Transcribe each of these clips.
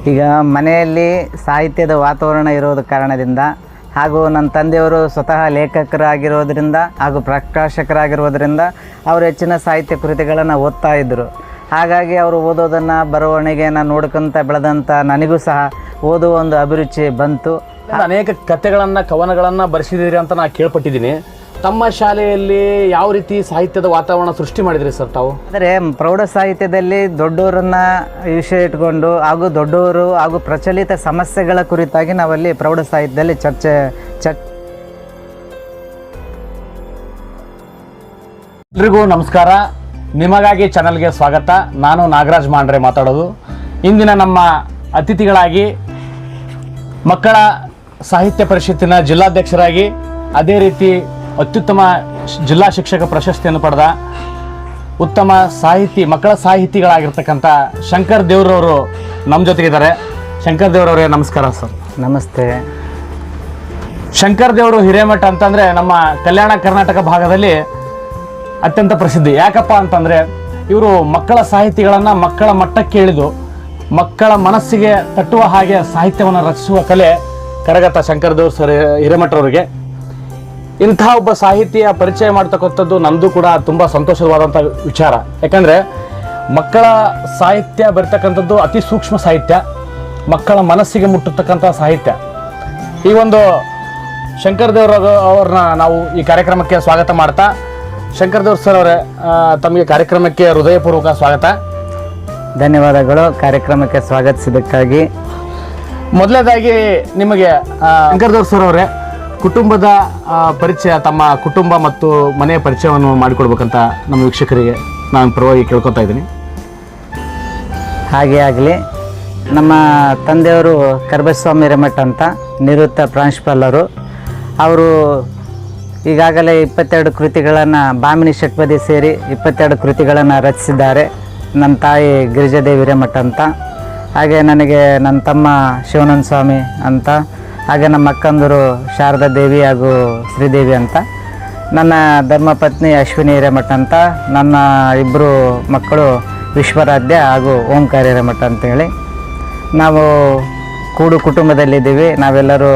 ಈಗ ಮನೆಯಲ್ಲಿ ಸಾಹಿತ್ಯದ ವಾತಾವರಣ ಇರೋದ ಕಾರಣದಿಂದ ಹಾಗೂ ನನ್ನ ತಂದೆಯವರು ಸ್ವತಃ ಲೇಖಕರಾಗಿರೋದ್ರಿಂದ ಹಾಗೂ ಪ್ರಕಾಶಕರಾಗಿರೋದ್ರಿಂದ ಅವರು ಹೆಚ್ಚಿನ ಸಾಹಿತ್ಯ ಕೃತಿಗಳನ್ನು ಓದ್ತಾ ಇದ್ದರು. ಹಾಗಾಗಿ ಅವರು ಓದೋದನ್ನು ಬರವಣಿಗೆಯನ್ನು ನೋಡ್ಕೊಂತ ಬೆಳೆದಂಥ ನನಗೂ ಸಹ ಓದುವ ಒಂದು ಅಭಿರುಚಿ ಬಂತು. ಅನೇಕ ಕಥೆಗಳನ್ನು ಕವನಗಳನ್ನು ಬರೆಸಿದ್ದೀರಿ ಅಂತ ನಾನು ಕೇಳ್ಪಟ್ಟಿದ್ದೀನಿ. ತಮ್ಮ ಶಾಲೆಯಲ್ಲಿ ಯಾವ ರೀತಿ ಸಾಹಿತ್ಯದ ವಾತಾವರಣ ಸೃಷ್ಟಿ ಮಾಡಿದ್ರಿ ಸರ್ ತಾವು? ಅಂದರೆ ಪ್ರೌಢ ಸಾಹಿತ್ಯದಲ್ಲಿ ದೊಡ್ಡವರನ್ನು ವಿಷಯ ಇಟ್ಕೊಂಡು ಹಾಗೂ ದೊಡ್ಡವರು ಹಾಗೂ ಪ್ರಚಲಿತ ಸಮಸ್ಯೆಗಳ ಕುರಿತಾಗಿ ನಾವಲ್ಲಿ ಪ್ರೌಢ ಸಾಹಿತ್ಯದಲ್ಲಿ ಎಲ್ರಿಗೂ ನಮಸ್ಕಾರ. ನಿಮಗಾಗಿ ಚಾನಲ್ಗೆ ಸ್ವಾಗತ. ನಾನು ನಾಗರಾಜ್ ಮಾಂಡ್ರೆ ಮಾತಾಡೋದು. ಇಂದಿನ ನಮ್ಮ ಅತಿಥಿಗಳಾಗಿ ಮಕ್ಕಳ ಸಾಹಿತ್ಯ ಪರಿಷತ್ತಿನ ಜಿಲ್ಲಾಧ್ಯಕ್ಷರಾಗಿ, ಅದೇ ರೀತಿ ಅತ್ಯುತ್ತಮ ಜಿಲ್ಲಾ ಶಿಕ್ಷಕ ಪ್ರಶಸ್ತಿಯನ್ನು ಪಡೆದ ಉತ್ತಮ ಸಾಹಿತಿ, ಮಕ್ಕಳ ಸಾಹಿತಿಗಳಾಗಿರ್ತಕ್ಕಂಥ ಶಂಕರ್ ದೇವ್ರವರು ನಮ್ಮ ಜೊತೆಗಿದ್ದಾರೆ. ಶಂಕರ್ ದೇವ್ರವರೇ ನಮಸ್ಕಾರ ಸರ್. ನಮಸ್ತೆ. ಶಂಕರ್ ದೇವರು ಹಿರೇಮಠ ಅಂತಂದರೆ ನಮ್ಮ ಕಲ್ಯಾಣ ಕರ್ನಾಟಕ ಭಾಗದಲ್ಲಿ ಅತ್ಯಂತ ಪ್ರಸಿದ್ಧಿ. ಯಾಕಪ್ಪ ಅಂತಂದರೆ ಇವರು ಮಕ್ಕಳ ಸಾಹಿತಿಗಳನ್ನು ಮಕ್ಕಳ ಮಟ್ಟಕ್ಕೆ ಇಳಿದು ಮಕ್ಕಳ ಮನಸ್ಸಿಗೆ ತಟ್ಟುವ ಹಾಗೆ ಸಾಹಿತ್ಯವನ್ನು ರಚಿಸುವ ಕಲೆ ಕರಗತ ಶಂಕರ್ ದೇವ್ರ ಸರ್ ಹಿರೇಮಠರವರಿಗೆ. ಇಂಥ ಒಬ್ಬ ಸಾಹಿತಿಯ ಪರಿಚಯ ಮಾಡ್ತಕ್ಕಂಥದ್ದು ನನ್ನದು ಕೂಡ ತುಂಬ ಸಂತೋಷವಾದಂಥ ವಿಚಾರ. ಯಾಕಂದರೆ ಮಕ್ಕಳ ಸಾಹಿತ್ಯ ಬರ್ತಕ್ಕಂಥದ್ದು ಅತಿ ಸೂಕ್ಷ್ಮ ಸಾಹಿತ್ಯ, ಮಕ್ಕಳ ಮನಸ್ಸಿಗೆ ಮುಟ್ಟತಕ್ಕಂಥ ಸಾಹಿತ್ಯ. ಈ ಒಂದು ಶಂಕರ್ ದೇವ್ರ ಅವ್ರನ್ನ ನಾವು ಈ ಕಾರ್ಯಕ್ರಮಕ್ಕೆ ಸ್ವಾಗತ ಮಾಡ್ತಾ, ಶಂಕರ್ ದೇವ್ರ ಸರ್ ಅವರೇ ತಮಗೆ ಕಾರ್ಯಕ್ರಮಕ್ಕೆ ಹೃದಯಪೂರ್ವಕ ಸ್ವಾಗತ. ಧನ್ಯವಾದಗಳು ಕಾರ್ಯಕ್ರಮಕ್ಕೆ ಸ್ವಾಗತಿಸಿದ್ದಕ್ಕಾಗಿ. ಮೊದಲನೇದಾಗಿ ನಿಮಗೆ ಶಂಕರ್ ದೇವ್ರ ಸರ್ ಅವರೇ ಕುಟುಂಬದ ಪರಿಚಯ, ತಮ್ಮ ಕುಟುಂಬ ಮತ್ತು ಮನೆಯ ಪರಿಚಯವನ್ನು ಮಾಡಿಕೊಡ್ಬೇಕಂತ ನಮ್ಮ ವೀಕ್ಷಕರಿಗೆ ನಾನು ಪರವಾಗಿ ಕೇಳ್ಕೊತಾ ಇದ್ದೀನಿ. ಹಾಗೆ ಆಗಲಿ. ನಮ್ಮ ತಂದೆಯವರು ಕರ್ಬಸ್ವಾಮಿ ಹಿರೇಮಠ ಅಂತ ನಿವೃತ್ತ ಪ್ರಾಂಶುಪಾಲರು. ಅವರು ಈಗಾಗಲೇ 22 ಕೃತಿಗಳನ್ನು ಬಾಮಿನಿ ಷಟ್ಪದಿ ಸೇರಿ 22 ಕೃತಿಗಳನ್ನು ರಚಿಸಿದ್ದಾರೆ. ನನ್ನ ತಾಯಿ ಗಿರಿಜಾದೇವಿ ಹಿರೇಮಠ ಅಂತ, ಹಾಗೆ ನನಗೆ ನನ್ನ ತಮ್ಮ ಶಿವಾನಂದ ಸ್ವಾಮಿ ಅಂತ, ಹಾಗೆ ನಮ್ಮ ಅಕ್ಕಂದರು ಶಾರದಾ ದೇವಿ ಹಾಗೂ ಶ್ರೀದೇವಿ ಅಂತ, ನನ್ನ ಧರ್ಮಪತ್ನಿ ಅಶ್ವಿನಿ ಹಿರೇಮಠ ಅಂತ, ನನ್ನ ಇಬ್ಬರು ಮಕ್ಕಳು ವಿಶ್ವರಾಧ್ಯ ಹಾಗೂ ಓಂಕಾರ ಹಿರೇಮಠ ಅಂತೇಳಿ ನಾವು ಕೂಡು ಕುಟುಂಬದಲ್ಲಿದ್ದೀವಿ. ನಾವೆಲ್ಲರೂ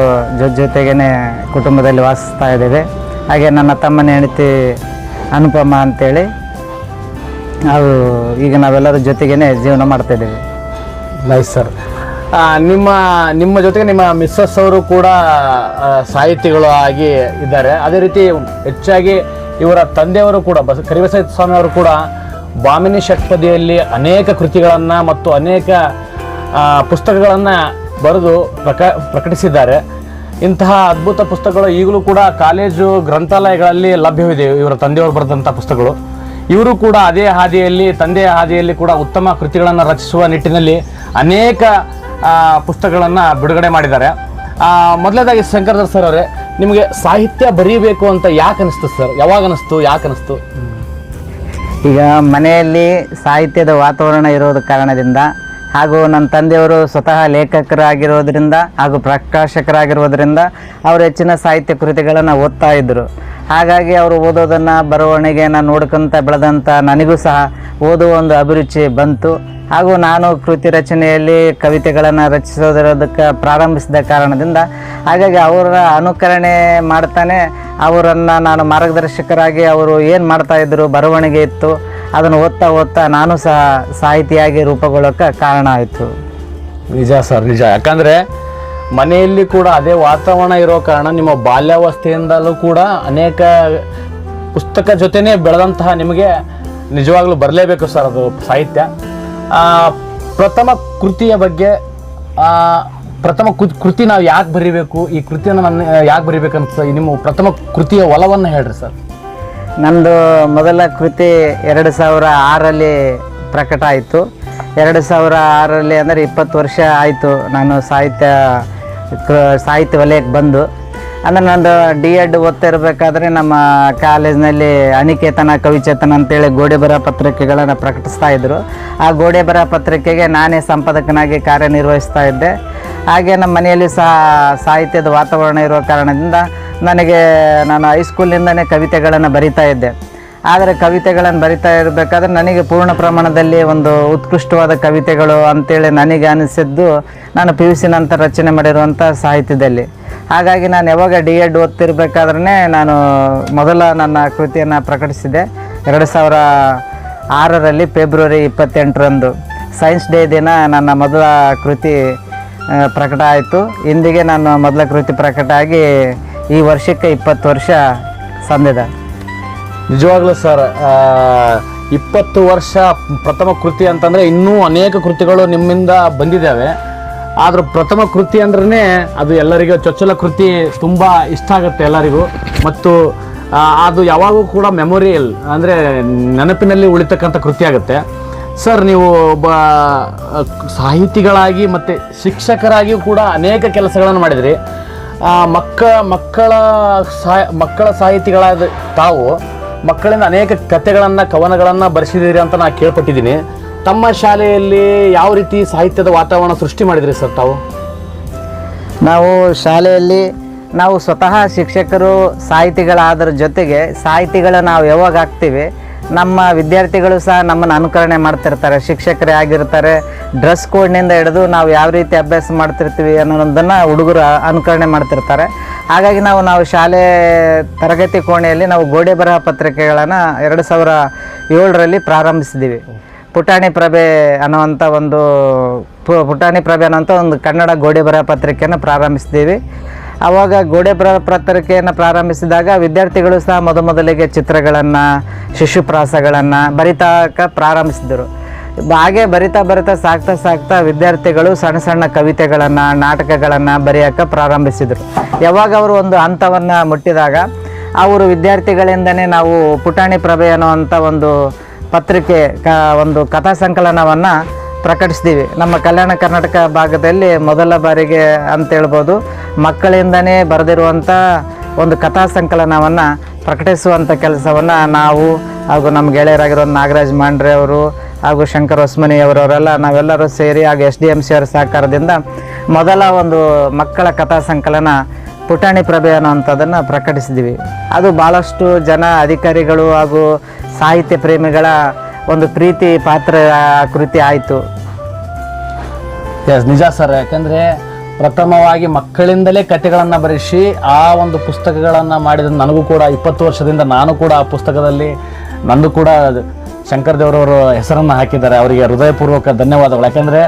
ಜೊತೆಗೇ ಕುಟುಂಬದಲ್ಲಿ ವಾಸಿಸ್ತಾ ಇದ್ದೇವೆ. ಹಾಗೆ ನನ್ನ ತಮ್ಮನ ಹೆಂಡತಿ ಅನುಪಮ ಅಂತೇಳಿ ನಾವು ಈಗ ನಾವೆಲ್ಲರೂ ಜೊತೆಗೇ ಜೀವನ ಮಾಡ್ತಾಯಿದ್ದೀವಿ. Nice sir. ನಿಮ್ಮ ಜೊತೆಗೆ ನಿಮ್ಮ ಮಿಸ್ಸಸ್ ಅವರು ಕೂಡ ಸಾಹಿತಿಗಳು ಆಗಿ ಇದ್ದಾರೆ. ಅದೇ ರೀತಿ ಹೆಚ್ಚಾಗಿ ಇವರ ತಂದೆಯವರು ಕೂಡ ಕರಿಬಸವ ಸ್ವಾಮಿ ಅವರು ಕೂಡ ಬಾಮಿನಿ ಷಟ್ಪದಿಯಲ್ಲಿ ಅನೇಕ ಕೃತಿಗಳನ್ನು ಮತ್ತು ಅನೇಕ ಪುಸ್ತಕಗಳನ್ನು ಬರೆದು ಪ್ರಕಟಿಸಿದ್ದಾರೆ. ಇಂತಹ ಅದ್ಭುತ ಪುಸ್ತಕಗಳು ಈಗಲೂ ಕೂಡ ಕಾಲೇಜು ಗ್ರಂಥಾಲಯಗಳಲ್ಲಿ ಲಭ್ಯವಿದೆ. ಇವರ ತಂದೆಯವರು ಬರೆದಂಥ ಪುಸ್ತಕಗಳು. ಇವರು ಕೂಡ ಅದೇ ಹಾದಿಯಲ್ಲಿ, ತಂದೆಯ ಹಾದಿಯಲ್ಲಿ ಕೂಡ ಉತ್ತಮ ಕೃತಿಗಳನ್ನು ರಚಿಸುವ ನಿಟ್ಟಿನಲ್ಲಿ ಅನೇಕ ಪುಸ್ತಕಗಳನ್ನು ಬಿಡುಗಡೆ ಮಾಡಿದ್ದಾರೆ. ಮೊದಲನೇದಾಗಿ ಶಂಕರ್ ಸರ್ ಅವರೇ, ನಿಮಗೆ ಸಾಹಿತ್ಯ ಬರೀಬೇಕು ಅಂತ ಯಾಕೆ ಅನಿಸ್ತು ಸರ್? ಯಾವಾಗ ಅನಿಸ್ತು, ಯಾಕೆ ಅನಿಸ್ತು? ಈಗ ಮನೆಯಲ್ಲಿ ಸಾಹಿತ್ಯದ ವಾತಾವರಣ ಇರೋದ ಕಾರಣದಿಂದ ಹಾಗೂ ನನ್ನ ತಂದೆಯವರು ಸ್ವತಃ ಲೇಖಕರಾಗಿರೋದ್ರಿಂದ ಹಾಗೂ ಪ್ರಕಾಶಕರಾಗಿರೋದ್ರಿಂದ ಅವರು ಹೆಚ್ಚಿನ ಸಾಹಿತ್ಯ ಕೃತಿಗಳನ್ನು ಓದ್ತಾ ಇದ್ದರು. ಹಾಗಾಗಿ ಅವರು ಓದೋದನ್ನು ಬರವಣಿಗೆಯನ್ನು ನೋಡ್ಕೊಂತ ಬೆಳೆದಂಥ ನನಗೂ ಸಹ ಓದುವ ಒಂದು ಅಭಿರುಚಿ ಬಂತು. ಹಾಗೂ ನಾನು ಕೃತಿ ರಚನೆಯಲ್ಲಿ ಕವಿತೆಗಳನ್ನು ರಚಿಸೋದಕ್ಕೆ ಪ್ರಾರಂಭಿಸಿದ ಕಾರಣದಿಂದ ಹಾಗಾಗಿ ಅವರ ಅನುಕರಣೆ ಮಾಡ್ತಾನೆ ಅವರನ್ನು ನಾನು ಮಾರ್ಗದರ್ಶಕರಾಗಿ ಅವರು ಏನು ಮಾಡ್ತಾಯಿದ್ರು, ಬರವಣಿಗೆ ಇತ್ತು, ಅದನ್ನು ಓದ್ತಾ ನಾನು ಸಹ ಸಾಹಿತಿಯಾಗಿ ರೂಪುಗೊಳ್ಳೋಕ್ಕೆ ಕಾರಣ ಆಯಿತು. ನಿಜ ಸರ್, ನಿಜ. ಯಾಕಂದರೆ ಮನೆಯಲ್ಲಿ ಕೂಡ ಅದೇ ವಾತಾವರಣ ಇರೋ ಕಾರಣ ನಿಮ್ಮ ಬಾಲ್ಯಾವಸ್ಥೆಯಿಂದಲೂ ಕೂಡ ಅನೇಕ ಪುಸ್ತಕ ಜೊತೆನೇ ಬೆಳೆದಂತಹ ನಿಮಗೆ ನಿಜವಾಗ್ಲೂ ಬರಲೇಬೇಕು ಸರ್ ಅದು ಸಾಹಿತ್ಯ. ಪ್ರಥಮ ಕೃತಿಯ ಬಗ್ಗೆ, ಪ್ರಥಮ ಕೃತಿ ನಾವು ಯಾಕೆ ಬರೀಬೇಕು, ಈ ಕೃತಿಯನ್ನು ನಾನು ಯಾಕೆ ಬರೀಬೇಕಂತ ನಿಮ್ಮ ಪ್ರಥಮ ಕೃತಿಯ ಒಲವನ್ನು ಹೇಳ್ರಿ ಸರ್. ನಂದು ಮೊದಲ ಕೃತಿ 2006ರಲ್ಲಿ ಪ್ರಕಟ ಆಯಿತು. 2006ರಲ್ಲಿ ಅಂದರೆ 20 ವರ್ಷ ಆಯಿತು ನಾನು ಸಾಹಿತ್ಯ ವಲಯಕ್ಕೆ ಬಂದು. ಅಂದರೆ ನಂದು D.Ed ಓದ್ತಾ ಇರಬೇಕಾದ್ರೆ ನಮ್ಮ ಕಾಲೇಜಿನಲ್ಲಿ ಅನಿಕೇತನ ಕವಿಚೇತನ ಅಂತೇಳಿ ಗೋಡೆ ಬರಹ ಪತ್ರಿಕೆಗಳನ್ನು ಪ್ರಕಟಿಸ್ತಾ ಇದ್ದರು. ಆ ಗೋಡೆ ಬರಹ ಪತ್ರಿಕೆಗೆ ನಾನೇ ಸಂಪಾದಕನಾಗಿ ಕಾರ್ಯನಿರ್ವಹಿಸ್ತಾ ಇದ್ದೆ. ಹಾಗೆ ನಮ್ಮ ಮನೆಯಲ್ಲಿ ಸಹ ಸಾಹಿತ್ಯದ ವಾತಾವರಣ ಇರೋ ಕಾರಣದಿಂದ ನಾನು ಹೈಸ್ಕೂಲಿಂದನೇ ಕವಿತೆಗಳನ್ನು ಬರಿತಾ ಇದ್ದೆ. ಆದರೆ ಕವಿತೆಗಳನ್ನು ಬರಿತಾ ಇರಬೇಕಾದ್ರೆ ನನಗೆ ಪೂರ್ಣ ಪ್ರಮಾಣದಲ್ಲಿ ಒಂದು ಉತ್ಕೃಷ್ಟವಾದ ಕವಿತೆಗಳು ಅಂತೇಳಿ ನನಗೆ ಅನಿಸಿದ್ದು ನಾನು PUC ನಂತರ ರಚನೆ ಮಾಡಿರುವಂಥ ಸಾಹಿತ್ಯದಲ್ಲಿ. ಹಾಗಾಗಿ ನಾನು ಯಾವಾಗ D.Ed ಓದ್ತಿರ್ಬೇಕಾದ್ರೆ ನಾನು ಮೊದಲ ನನ್ನ ಕೃತಿಯನ್ನು ಪ್ರಕಟಿಸಿದೆ 2006ರಲ್ಲಿ ಫೆಬ್ರವರಿ 28ರಂದು ಸೈನ್ಸ್ ಡೇ ದಿನ ನನ್ನ ಮೊದಲ ಕೃತಿ ಪ್ರಕಟ ಆಯಿತು. ಇಂದಿಗೆ ನಾನು ಮೊದಲ ಕೃತಿ ಪ್ರಕಟ ಆಗಿ ಈ ವರ್ಷಕ್ಕೆ 20 ವರ್ಷ ಸಂದಿದೆ. ನಿಜವಾಗ್ಲೂ ಸರ್ 20 ವರ್ಷ ಪ್ರಥಮ ಕೃತಿ ಅಂತಂದರೆ ಇನ್ನೂ ಅನೇಕ ಕೃತಿಗಳು ನಿಮ್ಮಿಂದ ಬಂದಿದ್ದಾವೆ. ಆದರೂ ಪ್ರಥಮ ಕೃತಿ ಅಂದ್ರೆ ಅದು ಎಲ್ಲರಿಗೂ ಚೊಚ್ಚಲ ಕೃತಿ ತುಂಬ ಇಷ್ಟ ಆಗುತ್ತೆ ಎಲ್ಲರಿಗೂ. ಮತ್ತು ಅದು ಯಾವಾಗೂ ಕೂಡ ಮೆಮೊರಿಯಲ್ ಅಂದರೆ ನೆನಪಿನಲ್ಲಿ ಉಳಿತಕ್ಕಂಥ ಕೃತಿ ಆಗುತ್ತೆ. ಸರ್, ನೀವು ಒಬ್ಬ ಸಾಹಿತಿಗಳಾಗಿ ಮತ್ತು ಶಿಕ್ಷಕರಾಗಿಯೂ ಕೂಡ ಅನೇಕ ಕೆಲಸಗಳನ್ನು ಮಾಡಿದ್ರಿ. ಮಕ್ಕಳ ಸಾಹಿತಿಗಳಾದ ತಾವು ಮಕ್ಕಳಿಂದ ಅನೇಕ ಕಥೆಗಳನ್ನು ಕವನಗಳನ್ನು ಬರೆಸಿದ್ದೀರಿ ಅಂತ ನಾನು ಕೇಳ್ಪಟ್ಟಿದ್ದೀನಿ. ತಮ್ಮ ಶಾಲೆಯಲ್ಲಿ ಯಾವ ರೀತಿ ಸಾಹಿತ್ಯದ ವಾತಾವರಣ ಸೃಷ್ಟಿ ಮಾಡಿದ್ರಿ ಸರ್ ತಾವು? ನಾವು ಶಾಲೆಯಲ್ಲಿ ನಾವು ಸ್ವತಃ ಶಿಕ್ಷಕರು ಸಾಹಿತಿಗಳಾದ್ರ ಜೊತೆಗೆ ಸಾಹಿತಿಗಳು ನಾವು ಯಾವಾಗ ಆಗ್ತೀವಿ ನಮ್ಮ ವಿದ್ಯಾರ್ಥಿಗಳು ಸಹ ನಮ್ಮನ್ನು ಅನುಕರಣೆ ಮಾಡ್ತಿರ್ತಾರೆ. ಶಿಕ್ಷಕರೇ ಆಗಿರ್ತಾರೆ. ಡ್ರೆಸ್ ಕೋಡ್ನಿಂದ ಹಿಡಿದು ನಾವು ಯಾವ ರೀತಿ ಅಭ್ಯಾಸ ಮಾಡ್ತಿರ್ತೀವಿ ಅನ್ನೋದನ್ನು ಹುಡುಗರು ಅನುಕರಣೆ ಮಾಡ್ತಿರ್ತಾರೆ. ಹಾಗಾಗಿ ನಾವು ಶಾಲೆ ತರಗತಿ ಕೋಣೆಯಲ್ಲಿ ನಾವು ಗೋಡೆ ಬರಹ ಪತ್ರಿಕೆಗಳನ್ನು 2007ರಲ್ಲಿ ಪ್ರಾರಂಭಿಸಿದ್ದೀವಿ. ಪುಟಾಣಿ ಪ್ರಭೆ ಅನ್ನುವಂಥ ಒಂದು ಕನ್ನಡ ಗೋಡೆ ಬರಹ ಪತ್ರಿಕೆಯನ್ನು ಪ್ರಾರಂಭಿಸಿದ್ದೀವಿ. ಆವಾಗ ಗೋಡೆ ಬರಹ ಪತ್ರಿಕೆಯನ್ನು ಪ್ರಾರಂಭಿಸಿದಾಗ ವಿದ್ಯಾರ್ಥಿಗಳು ಸಹ ಮೊದಲಿಗೆ ಚಿತ್ರಗಳನ್ನು ಶಿಶುಪ್ರಾಸಗಳನ್ನು ಬರಿತಾಕ ಪ್ರಾರಂಭಿಸಿದರು. ಹಾಗೆ ಬರಿತಾ ಸಾಗ್ತಾ ವಿದ್ಯಾರ್ಥಿಗಳು ಸಣ್ಣ ಸಣ್ಣ ಕವಿತೆಗಳನ್ನು ನಾಟಕಗಳನ್ನು ಬರೆಯೋಕ್ಕೆ ಪ್ರಾರಂಭಿಸಿದರು. ಯಾವಾಗ ಅವರು ಒಂದು ಹಂತವನ್ನು ಮುಟ್ಟಿದಾಗ ಅವರು ವಿದ್ಯಾರ್ಥಿಗಳಿಂದನೇ ನಾವು ಪುಟಾಣಿ ಪ್ರಭೆ ಅನ್ನುವಂಥ ಒಂದು ಪತ್ರಿಕೆ ಒಂದು ಕಥಾ ಸಂಕಲನವನ್ನು ಪ್ರಕಟಿಸ್ತೀವಿ. ನಮ್ಮ ಕಲ್ಯಾಣ ಕರ್ನಾಟಕ ಭಾಗದಲ್ಲಿ ಮೊದಲ ಬಾರಿಗೆ ಅಂತ ಹೇಳ್ಬೋದು ಮಕ್ಕಳಿಂದನೇ ಬರೆದಿರುವಂಥ ಒಂದು ಕಥಾ ಸಂಕಲನವನ್ನು ಪ್ರಕಟಿಸುವಂಥ ಕೆಲಸವನ್ನು ನಾವು ಹಾಗೂ ನಮ್ಮ ಗೆಳೆಯರಾಗಿರೋ ನಾಗರಾಜ್ ಮಾಂಡ್ರೆ ಅವರು ಹಾಗೂ ಶಂಕರ್ ಹೊಸ್ಮನಿ ಅವರವರೆಲ್ಲ ನಾವೆಲ್ಲರೂ ಸೇರಿ ಹಾಗೂ SDMC ಅವರ ಸಹಕಾರದಿಂದ ಮೊದಲ ಒಂದು ಮಕ್ಕಳ ಕಥಾ ಸಂಕಲನ ಪುಟಾಣಿ ಪ್ರಭೆ ಅನ್ನುವಂಥದ್ದನ್ನು ಪ್ರಕಟಿಸಿದ್ದೀವಿ. ಅದು ಭಾಳಷ್ಟು ಜನ ಅಧಿಕಾರಿಗಳು ಹಾಗೂ ಸಾಹಿತ್ಯ ಪ್ರೇಮಿಗಳ ಒಂದು ಪ್ರೀತಿ ಪಾತ್ರ ಕೃತಿ ಆಯಿತು. ನಿಜ ಸರ್, ಯಾಕಂದರೆ ಪ್ರಥಮವಾಗಿ ಮಕ್ಕಳಿಂದಲೇ ಕಥೆಗಳನ್ನು ಬರೆಸಿ ಆ ಒಂದು ಪುಸ್ತಕಗಳನ್ನು ಮಾಡಿದ ನನಗೂ ಕೂಡ 20 ವರ್ಷದಿಂದ ನಾನು ಕೂಡ ಆ ಪುಸ್ತಕದಲ್ಲಿ ನಂದು ಕೂಡ ಶಂಕರ್ ದೇವರವರು ಹೆಸರನ್ನು ಹಾಕಿದ್ದಾರೆ. ಅವರಿಗೆ ಹೃದಯಪೂರ್ವಕ ಧನ್ಯವಾದಗಳು. ಯಾಕೆಂದರೆ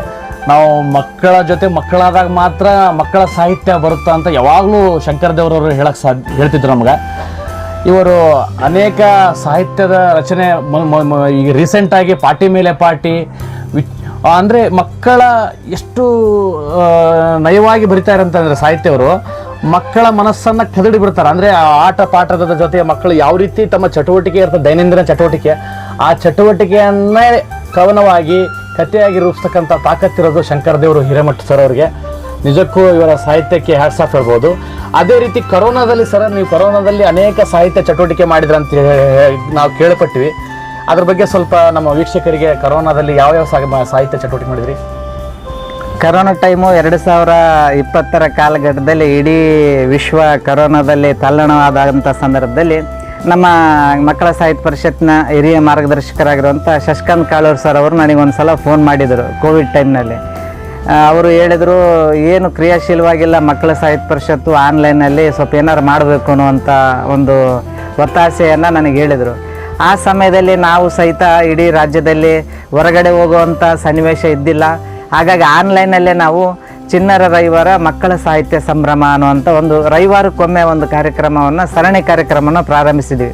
ನಾವು ಮಕ್ಕಳ ಜೊತೆ ಮಕ್ಕಳಾದಾಗ ಮಾತ್ರ ಮಕ್ಕಳ ಸಾಹಿತ್ಯ ಬರುತ್ತಾ ಅಂತ ಯಾವಾಗಲೂ ಶಂಕರ್ ದೇವರವರು ಹೇಳ್ತಿದ್ರು ನಮ್ಗೆ. ಇವರು ಅನೇಕ ಸಾಹಿತ್ಯದ ರಚನೆ ಈಗ ರೀಸೆಂಟಾಗಿ ಪಾಟಿ ಮೇಲೆ ಪಾಟಿ ಅಂದರೆ ಮಕ್ಕಳ ಎಷ್ಟು ನಯವಾಗಿ ಬರಿತಾರೆ ಅಂತಂದರೆ ಸಾಹಿತ್ಯವರು ಮಕ್ಕಳ ಮನಸ್ಸನ್ನು ಕದಡಿ ಬಿಡ್ತಾರೆ. ಅಂದರೆ ಆಟ ಪಾಠದ ಜೊತೆ ಮಕ್ಕಳು ಯಾವ ರೀತಿ ತಮ್ಮ ಚಟುವಟಿಕೆ ಇರ್ತದೆ, ದೈನಂದಿನ ಚಟುವಟಿಕೆ, ಆ ಚಟುವಟಿಕೆಯನ್ನೇ ಕವನವಾಗಿ ಕಥೆಯಾಗಿ ರೂಪಿಸ್ತಕ್ಕಂಥ ತಾಕತ್ತಿರೋದು ಶಂಕರ್ ದೇವರು ಹಿರೇಮಠ ಸರ್ ಅವರಿಗೆ. ನಿಜಕ್ಕೂ ಇವರ ಸಾಹಿತ್ಯಕ್ಕೆ ಹ್ಯಾಟ್ಸ್ ಆಫ್ ಹೇಳ್ಬೋದು. ಅದೇ ರೀತಿ ಕರೋನಾದಲ್ಲಿ ಸರ್, ನೀವು ಕರೋನಾದಲ್ಲಿ ಅನೇಕ ಸಾಹಿತ್ಯ ಚಟುವಟಿಕೆ ಮಾಡಿದ್ರಂತ ನಾವು ಕೇಳ್ಪಟ್ಟಿವಿ. ಅದ್ರ ಬಗ್ಗೆ ಸ್ವಲ್ಪ ನಮ್ಮ ವೀಕ್ಷಕರಿಗೆ ಕರೋನಾದಲ್ಲಿ ಯಾವ ಸಾಹಿತ್ಯ ಚಟುವಟಿಕೆ ಮಾಡಿದ್ರಿ? ಕರೋನಾ ಟೈಮು 2020ರ ಕಾಲಘಟ್ಟದಲ್ಲಿ ಇಡೀ ವಿಶ್ವ ಕರೋನಾದಲ್ಲಿ ತಲ್ಲಣವಾದಂಥ ಸಂದರ್ಭದಲ್ಲಿ ನಮ್ಮ ಮಕ್ಕಳ ಸಾಹಿತ್ಯ ಪರಿಷತ್ನ ಹಿರಿಯ ಮಾರ್ಗದರ್ಶಕರಾಗಿರುವಂಥ ಶಶಿಕಾಂತ್ ಕಾಳೂರು ಸರ್ ಅವರು ನನಗೊಂದು ಸಲ ಫೋನ್ ಮಾಡಿದರು ಕೋವಿಡ್ ಟೈಮ್ನಲ್ಲಿ. ಅವರು ಹೇಳಿದರು, ಏನು ಕ್ರಿಯಾಶೀಲವಾಗಿಲ್ಲ ಮಕ್ಕಳ ಸಾಹಿತ್ಯ ಪರಿಷತ್ತು, ಆನ್ಲೈನಲ್ಲಿ ಸ್ವಲ್ಪ ಏನಾರು ಮಾಡಬೇಕು ಅನ್ನುವಂಥ ಒಂದು ಒತ್ತಾಸೆಯನ್ನು ನನಗೆ ಹೇಳಿದರು. ಆ ಸಮಯದಲ್ಲಿ ನಾವು ಸಹಿತ ಇಡೀ ರಾಜ್ಯದಲ್ಲಿ ಹೊರಗಡೆ ಹೋಗುವಂಥ ಸನ್ನಿವೇಶ ಇದ್ದಿಲ್ಲ. ಹಾಗಾಗಿ ಆನ್ಲೈನಲ್ಲೇ ನಾವು ಚಿಣ್ಣರ ರವಿವಾರ ಮಕ್ಕಳ ಸಾಹಿತ್ಯ ಸಂಭ್ರಮ ಅನ್ನುವಂಥ ಒಂದು ರವಿವಾರಕ್ಕೊಮ್ಮೆ ಒಂದು ಸರಣಿ ಕಾರ್ಯಕ್ರಮವನ್ನು ಪ್ರಾರಂಭಿಸಿದ್ವಿ.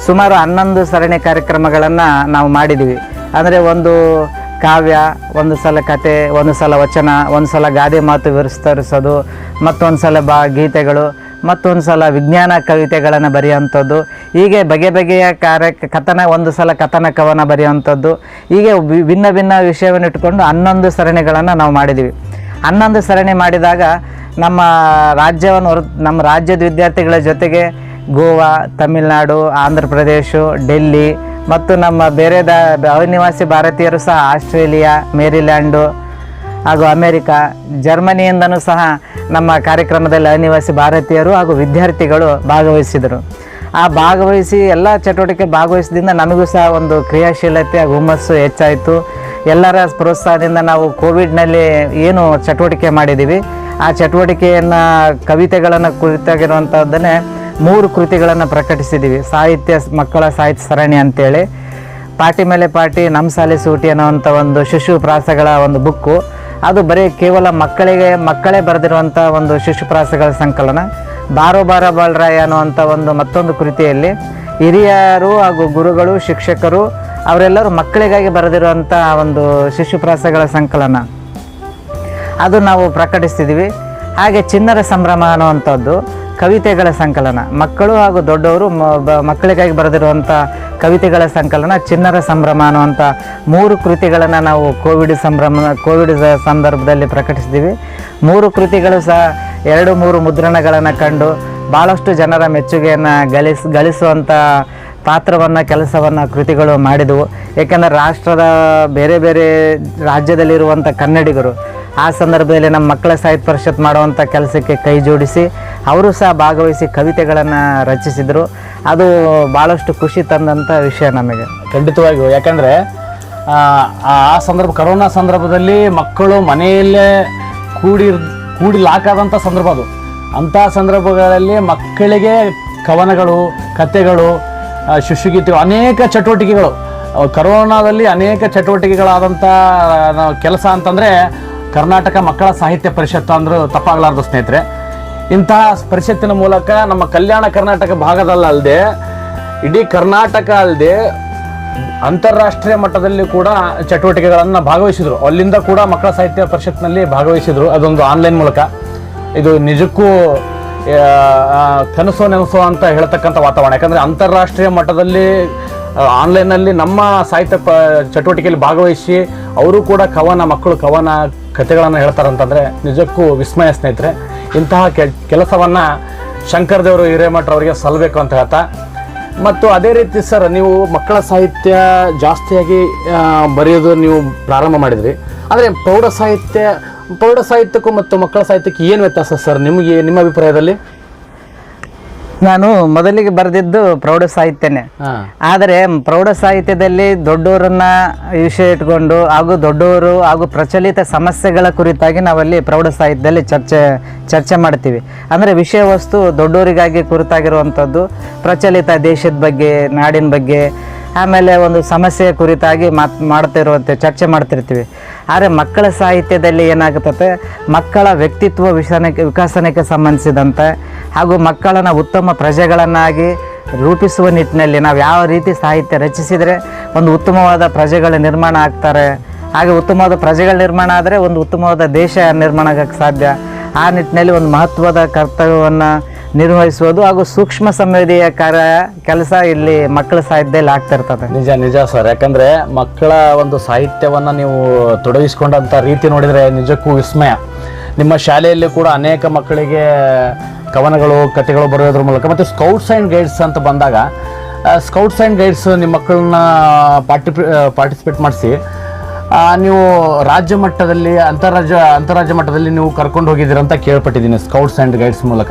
ಸುಮಾರು 11 ಸರಣಿ ಕಾರ್ಯಕ್ರಮಗಳನ್ನು ನಾವು ಮಾಡಿದ್ದೀವಿ. ಅಂದರೆ ಒಂದು ಕಾವ್ಯ, ಒಂದು ಸಲ ಕತೆ, ಒಂದು ಸಲ ವಚನ, ಒಂದು ಸಲ ಗಾದೆ ಮಾತು ವಿವರಿಸೋದು, ಮತ್ತೊಂದು ಸಲ ಗೀತೆಗಳು, ಮತ್ತೊಂದು ಸಲ ವಿಜ್ಞಾನ ಕವಿತೆಗಳನ್ನು ಬರೆಯುವಂಥದ್ದು. ಹೀಗೆ ಬಗೆಯ ಕಥನ, ಒಂದು ಸಲ ಕಥನ ಕವನ ಬರೆಯುವಂಥದ್ದು. ಹೀಗೆ ಭಿನ್ನ ಭಿನ್ನ ವಿಷಯವನ್ನು ಇಟ್ಟುಕೊಂಡು 11 ಸರಣಿಗಳನ್ನು ನಾವು ಮಾಡಿದ್ದೀವಿ. 11 ಸರಣಿ ಮಾಡಿದಾಗ ನಮ್ಮ ರಾಜ್ಯದ ವಿದ್ಯಾರ್ಥಿಗಳ ಜೊತೆಗೆ ಗೋವಾ, ತಮಿಳುನಾಡು, ಆಂಧ್ರ ಪ್ರದೇಶ, ಡೆಲ್ಲಿ ಮತ್ತು ನಮ್ಮ ಬೇರೆ ಅನಿವಾಸಿ ಭಾರತೀಯರು ಸಹ ಆಸ್ಟ್ರೇಲಿಯಾ, ಮೇರಿಲ್ಯಾಂಡು ಹಾಗೂ ಅಮೇರಿಕಾ, ಜರ್ಮನಿಯಿಂದನೂ ಸಹ ನಮ್ಮ ಕಾರ್ಯಕ್ರಮದಲ್ಲಿ ಅನಿವಾಸಿ ಭಾರತೀಯರು ಹಾಗೂ ವಿದ್ಯಾರ್ಥಿಗಳು ಭಾಗವಹಿಸಿದರು. ಆ ಭಾಗವಹಿಸಿ ಎಲ್ಲ ಚಟುವಟಿಕೆ ಭಾಗವಹಿಸಿದಿಂದ ನಮಗೂ ಸಹ ಒಂದು ಕ್ರಿಯಾಶೀಲತೆ ಹುಮ್ಮಸ್ಸು ಹೆಚ್ಚಾಯಿತು. ಎಲ್ಲರ ಪ್ರೋತ್ಸಾಹದಿಂದ ನಾವು ಕೋವಿಡ್ನಲ್ಲಿ ಏನು ಚಟುವಟಿಕೆ ಮಾಡಿದ್ದೀವಿ ಆ ಚಟುವಟಿಕೆಯನ್ನು ಕವಿತೆಗಳನ್ನು ಕುರಿತಾಗಿರುವಂಥದ್ದನ್ನೇ 3 ಕೃತಿಗಳನ್ನು ಪ್ರಕಟಿಸಿದ್ದೀವಿ. ಮಕ್ಕಳ ಸಾಹಿತ್ಯ ಸರಣಿ ಅಂತೇಳಿ ಪಾಟಿ ಮೇಲೆ ಪಾಟಿ ನಮ್ಮ ಸಾಲೆ ಸೂಟಿ ಅನ್ನೋವಂಥ ಒಂದು ಶಿಶುಪ್ರಾಸಗಳ ಒಂದು ಬುಕ್ಕು. ಅದು ಬರೀ ಕೇವಲ ಮಕ್ಕಳೇ ಬರೆದಿರುವಂಥ ಒಂದು ಶಿಶುಪ್ರಾಸಗಳ ಸಂಕಲನ. ಬಾರೋ ಬಾಲರಾಯ ಅನ್ನುವಂಥ ಮತ್ತೊಂದು ಕೃತಿಯಲ್ಲಿ ಹಿರಿಯರು ಹಾಗೂ ಗುರುಗಳು ಶಿಕ್ಷಕರು ಅವರೆಲ್ಲರೂ ಮಕ್ಕಳಿಗಾಗಿ ಬರೆದಿರುವಂಥ ಒಂದು ಶಿಶುಪ್ರಾಸಗಳ ಸಂಕಲನ ಅದು ನಾವು ಪ್ರಕಟಿಸ್ತಿದ್ದೀವಿ. ಹಾಗೆ ಚಿಣ್ಣರ ಸಂಭ್ರಮ ಅನ್ನುವಂಥದ್ದು ಕವಿತೆಗಳ ಸಂಕಲನ, ಮಕ್ಕಳು ಹಾಗೂ ದೊಡ್ಡವರು ಮಕ್ಕಳಿಗಾಗಿ ಬರೆದಿರುವಂಥ ಕವಿತೆಗಳ ಸಂಕಲನ ಚಿಣ್ಣರ ಸಂಭ್ರಮ ಅನ್ನುವಂಥ 3 ಕೃತಿಗಳನ್ನು ನಾವು ಕೋವಿಡ್ ಸಂದರ್ಭದಲ್ಲಿ ಪ್ರಕಟಿಸಿದ್ದೀವಿ. 3 ಕೃತಿಗಳು ಸಹ 2-3 ಮುದ್ರಣಗಳನ್ನು ಕಂಡು ಭಾಳಷ್ಟು ಜನರ ಮೆಚ್ಚುಗೆಯನ್ನು ಗಳಿಸುವಂಥ ಕೆಲಸವನ್ನು ಕೃತಿಗಳು ಮಾಡಿದವು. ಏಕೆಂದರೆ ರಾಷ್ಟ್ರದ ಬೇರೆ ಬೇರೆ ರಾಜ್ಯದಲ್ಲಿರುವಂಥ ಕನ್ನಡಿಗರು ಆ ಸಂದರ್ಭದಲ್ಲಿ ನಮ್ಮ ಮಕ್ಕಳ ಸಾಹಿತ್ಯ ಪರಿಷತ್ ಮಾಡುವಂಥ ಕೆಲಸಕ್ಕೆ ಕೈ ಜೋಡಿಸಿ ಅವರು ಸಹ ಭಾಗವಹಿಸಿ ಕವಿತೆಗಳನ್ನು ರಚಿಸಿದರು. ಅದು ಭಾಳಷ್ಟು ಖುಷಿ ತಂದಂಥ ವಿಷಯ ನಮಗೆ. ಖಂಡಿತವಾಗಿಯೂ. ಯಾಕಂದರೆ ಆ ಕರೋನಾ ಸಂದರ್ಭದಲ್ಲಿ ಮಕ್ಕಳು ಮನೆಯಲ್ಲೇ ಕೂಡಿ ಲಾಕಾದಂಥ ಸಂದರ್ಭ ಅದು. ಅಂಥ ಸಂದರ್ಭಗಳಲ್ಲಿ ಮಕ್ಕಳಿಗೆ ಕವನಗಳು, ಕಥೆಗಳು, ಶಿಶುಗೀತೆಗಳು, ಅನೇಕ ಚಟುವಟಿಕೆಗಳು, ಕರೋನಾದಲ್ಲಿ ಅನೇಕ ಚಟುವಟಿಕೆಗಳಾದಂಥ ಕೆಲಸ ಅಂತಂದರೆ ಕರ್ನಾಟಕ ಮಕ್ಕಳ ಸಾಹಿತ್ಯ ಪರಿಷತ್ತು ಅಂದರೂ ತಪ್ಪಾಗಲಾರ್ದು ಸ್ನೇಹಿತರೆ. ಇಂತಹ ಪರಿಷತ್ತಿನ ಮೂಲಕ ನಮ್ಮ ಕಲ್ಯಾಣ ಕರ್ನಾಟಕ ಭಾಗದಲ್ಲದೆ ಇಡೀ ಕರ್ನಾಟಕ ಅಲ್ಲದೆ ಅಂತಾರಾಷ್ಟ್ರೀಯ ಮಟ್ಟದಲ್ಲಿ ಕೂಡ ಚಟುವಟಿಕೆಗಳನ್ನು ಭಾಗವಹಿಸಿದರು. ಅಲ್ಲಿಂದ ಕೂಡ ಮಕ್ಕಳ ಸಾಹಿತ್ಯ ಪರಿಷತ್ನಲ್ಲಿ ಭಾಗವಹಿಸಿದರು, ಅದೊಂದು ಆನ್ಲೈನ್ ಮೂಲಕ. ಇದು ನಿಜಕ್ಕೂ ಕನಸೋ ನೆನಸೋ ಅಂತ ಹೇಳ್ತಕ್ಕಂಥ ವಾತಾವರಣ. ಯಾಕಂದರೆ ಅಂತಾರಾಷ್ಟ್ರೀಯ ಮಟ್ಟದಲ್ಲಿ ಆನ್ಲೈನಲ್ಲಿ ನಮ್ಮ ಸಾಹಿತ್ಯ ಚಟುವಟಿಕೆಯಲ್ಲಿ ಭಾಗವಹಿಸಿ ಅವರು ಕೂಡ ಮಕ್ಕಳು ಕವನ ಕಥೆಗಳನ್ನು ಹೇಳ್ತಾರಂತಂದರೆ ನಿಜಕ್ಕೂ ವಿಸ್ಮಯ ಸ್ನೇಹಿತರೆ. ಇಂತಹ ಕೆಲಸವನ್ನು ಶಂಕರ್ ದೇವರು ಹಿರೇಮಠರವರಿಗೆ ಸಲ್ಲಬೇಕು ಅಂತ ಹೇಳ್ತಾ, ಮತ್ತು ಅದೇ ರೀತಿ ಸರ್, ನೀವು ಮಕ್ಕಳ ಸಾಹಿತ್ಯ ಜಾಸ್ತಿಯಾಗಿ ಬರೆಯೋದು ನೀವು ಪ್ರಾರಂಭ ಮಾಡಿದ್ರಿ. ಆದರೆ ಪ್ರೌಢ ಸಾಹಿತ್ಯಕ್ಕೂ ಮತ್ತು ಮಕ್ಕಳ ಸಾಹಿತ್ಯಕ್ಕೆ ಏನು ವ್ಯತ್ಯಾಸ ಸರ್ ನಿಮ್ಮ ಅಭಿಪ್ರಾಯದಲ್ಲಿ? ನಾನು ಮೊದಲಿಗೆ ಬರೆದಿದ್ದು ಪ್ರೌಢ ಸಾಹಿತ್ಯನೇ. ಆದರೆ ಪ್ರೌಢ ಸಾಹಿತ್ಯದಲ್ಲಿ ದೊಡ್ಡವರನ್ನ ವಿಷಯ ಇಟ್ಕೊಂಡು ಹಾಗೂ ದೊಡ್ಡವರು ಹಾಗೂ ಪ್ರಚಲಿತ ಸಮಸ್ಯೆಗಳ ಕುರಿತಾಗಿ ನಾವಲ್ಲಿ ಪ್ರೌಢ ಸಾಹಿತ್ಯದಲ್ಲಿ ಚರ್ಚೆ ಮಾಡ್ತೀವಿ. ಅಂದರೆ ವಿಷಯ ವಸ್ತು ದೊಡ್ಡವರಿಗಾಗಿ ಕುರಿತಾಗಿರುವಂಥದ್ದು, ಪ್ರಚಲಿತ ದೇಶದ ಬಗ್ಗೆ, ನಾಡಿನ ಬಗ್ಗೆ, ಆಮೇಲೆ ಒಂದು ಸಮಸ್ಯೆಯ ಕುರಿತಾಗಿ ಚರ್ಚೆ ಮಾಡ್ತಿರ್ತೀವಿ. ಆದರೆ ಮಕ್ಕಳ ಸಾಹಿತ್ಯದಲ್ಲಿ ಏನಾಗುತ್ತದೆ, ಮಕ್ಕಳ ವ್ಯಕ್ತಿತ್ವ ವಿಕಸನಕ್ಕೆ ಸಂಬಂಧಿಸಿದಂತೆ ಹಾಗೂ ಮಕ್ಕಳನ್ನು ಉತ್ತಮ ಪ್ರಜೆಗಳನ್ನಾಗಿ ರೂಪಿಸುವ ನಿಟ್ಟಿನಲ್ಲಿ ನಾವು ಯಾವ ರೀತಿ ಸಾಹಿತ್ಯ ರಚಿಸಿದರೆ ಒಂದು ಉತ್ತಮವಾದ ಪ್ರಜೆಗಳ ನಿರ್ಮಾಣ ಆಗ್ತಾರೆ, ಹಾಗೆ ಉತ್ತಮವಾದ ಪ್ರಜೆಗಳ ನಿರ್ಮಾಣ ಆದರೆ ಒಂದು ಉತ್ತಮವಾದ ದೇಶ ನಿರ್ಮಾಣ ಆಗಕ್ಕೆ ಸಾಧ್ಯ. ಆ ನಿಟ್ಟಿನಲ್ಲಿ ಒಂದು ಮಹತ್ವದ ಕರ್ತವ್ಯವನ್ನು ನಿರ್ವಹಿಸುವುದು ಹಾಗೂ ಸೂಕ್ಷ್ಮ ಸಂವೇದೀಯ ಕೆಲಸ ಇಲ್ಲಿ ಮಕ್ಕಳ ಸಾಹಿತ್ಯದಲ್ಲಿ ಆಗ್ತಿರ್ತದೆ. ನಿಜ ಸರ್. ಯಾಕಂದರೆ ಮಕ್ಕಳ ಒಂದು ಸಾಹಿತ್ಯವನ್ನು ನೀವು ತೊಡಗಿಸ್ಕೊಂಡಂಥ ರೀತಿ ನೋಡಿದರೆ ನಿಜಕ್ಕೂ ವಿಸ್ಮಯ. ನಿಮ್ಮ ಶಾಲೆಯಲ್ಲಿ ಕೂಡ ಅನೇಕ ಮಕ್ಕಳಿಗೆ ಕವನಗಳು, ಕಥೆಗಳು ಬರೆಯೋದ್ರ ಮೂಲಕ, ಮತ್ತು ಸ್ಕೌಟ್ಸ್ ಆ್ಯಂಡ್ ಗೈಡ್ಸ್ ಅಂತ ಬಂದಾಗ ಸ್ಕೌಟ್ಸ್ ಆ್ಯಂಡ್ ಗೈಡ್ಸ್ ನಿಮ್ಮ ಮಕ್ಕಳನ್ನ ಪಾರ್ಟಿಸಿಪೇಟ್ ಮಾಡಿಸಿ ನೀವು ರಾಜ್ಯ ಮಟ್ಟದಲ್ಲಿ ಅಂತಾರಾಜ್ಯ ಮಟ್ಟದಲ್ಲಿ ನೀವು ಕರ್ಕೊಂಡು ಹೋಗಿದ್ದೀರಂತ ಕೇಳ್ಪಟ್ಟಿದ್ದೀನಿ ಸ್ಕೌಟ್ಸ್ ಆ್ಯಂಡ್ ಗೈಡ್ಸ್ ಮೂಲಕ.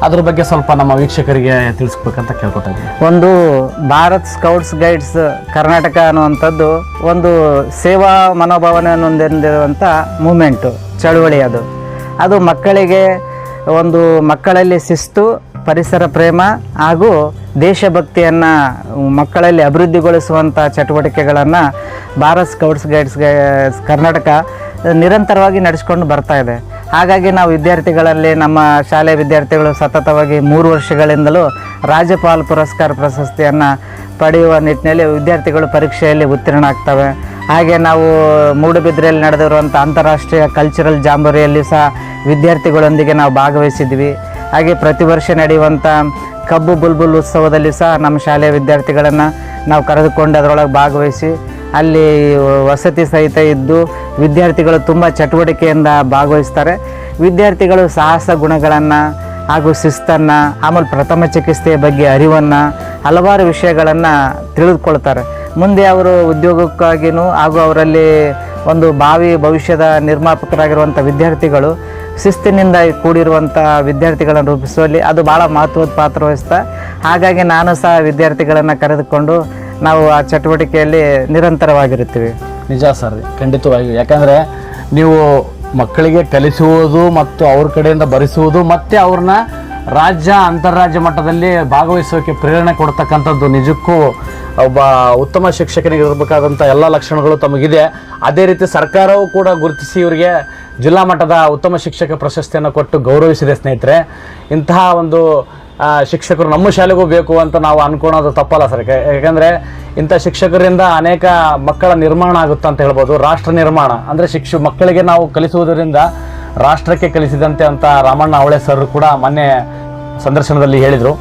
ಅದ್ರ ಬಗ್ಗೆ ಸ್ವಲ್ಪ ನಮ್ಮ ವೀಕ್ಷಕರಿಗೆ ತಿಳಿಸ್ಬೇಕಂತ ಕೇಳ್ಕೊತಾ ಇದ್ದೀನಿ. ಒಂದು ಭಾರತ್ ಸ್ಕೌಟ್ಸ್ ಗೈಡ್ಸ್ ಕರ್ನಾಟಕ ಅನ್ನುವಂಥದ್ದು ಒಂದು ಸೇವಾ ಮನೋಭಾವನೆಯನ್ನು ಹೊಂದಿರುವಂಥ ಮೂಮೆಂಟು, ಚಳುವಳಿ. ಅದು ಮಕ್ಕಳಲ್ಲಿ ಶಿಸ್ತು, ಪರಿಸರ ಪ್ರೇಮ ಹಾಗೂ ದೇಶಭಕ್ತಿಯನ್ನು ಮಕ್ಕಳಲ್ಲಿ ಅಭಿವೃದ್ಧಿಗೊಳಿಸುವಂಥ ಚಟುವಟಿಕೆಗಳನ್ನು ಭಾರತ್ ಸ್ಕೌಟ್ಸ್ ಗೈಡ್ಸ್ ಕರ್ನಾಟಕ ನಿರಂತರವಾಗಿ ನಡೆಸ್ಕೊಂಡು ಬರ್ತಾ ಇದೆ. ಹಾಗಾಗಿ ನಾವು ವಿದ್ಯಾರ್ಥಿಗಳಲ್ಲಿ, ನಮ್ಮ ಶಾಲೆಯ ವಿದ್ಯಾರ್ಥಿಗಳು ಸತತವಾಗಿ 3 ವರ್ಷಗಳಿಂದಲೂ ರಾಜ್ಯಪಾಲ ಪುರಸ್ಕಾರ ಪ್ರಶಸ್ತಿಯನ್ನು ಪಡೆಯುವ ನಿಟ್ಟಿನಲ್ಲಿ ವಿದ್ಯಾರ್ಥಿಗಳು ಪರೀಕ್ಷೆಯಲ್ಲಿ ಉತ್ತೀರ್ಣ ಆಗ್ತವೆ. ಹಾಗೆ ನಾವು ಮೂಡುಬಿದ್ರೆಯಲ್ಲಿ ನಡೆದಿರುವಂಥ ಅಂತಾರಾಷ್ಟ್ರೀಯ ಕಲ್ಚರಲ್ ಜಾಂಬೋರಿಯಲ್ಲಿ ಸಹ ವಿದ್ಯಾರ್ಥಿಗಳೊಂದಿಗೆ ನಾವು ಭಾಗವಹಿಸಿದ್ವಿ. ಹಾಗೆ ಪ್ರತಿ ವರ್ಷ ನಡೆಯುವಂಥ ಕಬ್ಬು ಬುಲ್ಬುಲ್ ಉತ್ಸವದಲ್ಲಿ ಸಹ ನಮ್ಮ ಶಾಲೆಯ ವಿದ್ಯಾರ್ಥಿಗಳನ್ನು ನಾವು ಕರೆದುಕೊಂಡು ಅದರೊಳಗೆ ಭಾಗವಹಿಸಿ ಅಲ್ಲಿ ವಸತಿ ಸಹಿತ ಇದ್ದು ವಿದ್ಯಾರ್ಥಿಗಳು ತುಂಬ ಚಟುವಟಿಕೆಯಿಂದ ಭಾಗವಹಿಸ್ತಾರೆ. ವಿದ್ಯಾರ್ಥಿಗಳು ಸಾಹಸ ಗುಣಗಳನ್ನು ಹಾಗೂ ಶಿಸ್ತನ್ನು, ಆಮೇಲೆ ಪ್ರಥಮ ಚಿಕಿತ್ಸೆಯ ಬಗ್ಗೆ ಅರಿವನ್ನು, ಹಲವಾರು ವಿಷಯಗಳನ್ನು ತಿಳಿದುಕೊಳ್ತಾರೆ. ಮುಂದೆ ಅವರು ಉದ್ಯೋಗಕ್ಕಾಗಿಯೂ ಹಾಗೂ ಅವರಲ್ಲಿ ಒಂದು ಭವಿಷ್ಯದ ನಿರ್ಮಾಪಕರಾಗಿರುವಂಥ ವಿದ್ಯಾರ್ಥಿಗಳು ಶಿಸ್ತಿನಿಂದ ಕೂಡಿರುವಂಥ ವಿದ್ಯಾರ್ಥಿಗಳನ್ನು ರೂಪಿಸುವಲ್ಲಿ ಅದು ಭಾಳ ಮಹತ್ವದ ಪಾತ್ರ ವಹಿಸ್ತಾ. ಹಾಗಾಗಿ ನಾನು ಸಹ ವಿದ್ಯಾರ್ಥಿಗಳನ್ನು ಕರೆದುಕೊಂಡು ನಾವು ಆ ಚಟುವಟಿಕೆಯಲ್ಲಿ ನಿರಂತರವಾಗಿರುತ್ತೀವಿ. ನಿಜ ಸರ್, ಖಂಡಿತವಾಗಿಯೂ. ಯಾಕಂದರೆ ನೀವು ಮಕ್ಕಳಿಗೆ ಕಲಿಸುವುದು ಮತ್ತು ಅವ್ರ ಕಡೆಯಿಂದ ಬರೆಸುವುದು ಮತ್ತು ಅವ್ರನ್ನ ರಾಜ್ಯ ಅಂತಾರಾಜ್ಯ ಮಟ್ಟದಲ್ಲಿ ಭಾಗವಹಿಸೋಕೆ ಪ್ರೇರಣೆ ಕೊಡ್ತಕ್ಕಂಥದ್ದು ನಿಜಕ್ಕೂ ಒಬ್ಬ ಉತ್ತಮ ಶಿಕ್ಷಕನಿಗೆ ಇರಬೇಕಾದಂಥ ಎಲ್ಲ ಲಕ್ಷಣಗಳು ತಮಗಿದೆ. ಅದೇ ರೀತಿ ಸರ್ಕಾರವೂ ಕೂಡ ಗುರುತಿಸಿ ಇವರಿಗೆ ಜಿಲ್ಲಾ ಮಟ್ಟದ ಉತ್ತಮ ಶಿಕ್ಷಕ ಪ್ರಶಸ್ತಿಯನ್ನು ಕೊಟ್ಟು ಗೌರವಿಸಿದೆ. ಸ್ನೇಹಿತರೆ, ಇಂತಹ ಒಂದು ಶಿಕ್ಷಕರು ನಮ್ಮ ಶಾಲೆಗೂ ಬೇಕು ಅಂತ ನಾವು ಅನ್ಕೊಳೋದು ತಪ್ಪಲ್ಲ ಸರ್. ಯಾಕಂದರೆ ಇಂಥ ಶಿಕ್ಷಕರಿಂದ ಅನೇಕ ಮಕ್ಕಳ ನಿರ್ಮಾಣ ಆಗುತ್ತೆ ಅಂತ ಹೇಳ್ಬೋದು. ರಾಷ್ಟ್ರ ನಿರ್ಮಾಣ ಅಂದರೆ ಮಕ್ಕಳಿಗೆ ನಾವು ಕಲಿಸುವುದರಿಂದ ರಾಷ್ಟ್ರಕ್ಕೆ ಕಲಿಸಿದಂತೆ ಅಂತ ರಾಮಣ್ಣ ಅವಳೆ ಸರ್ ಕೂಡ ಮೊನ್ನೆ ಸಂದರ್ಶನದಲ್ಲಿ ಹೇಳಿದರು.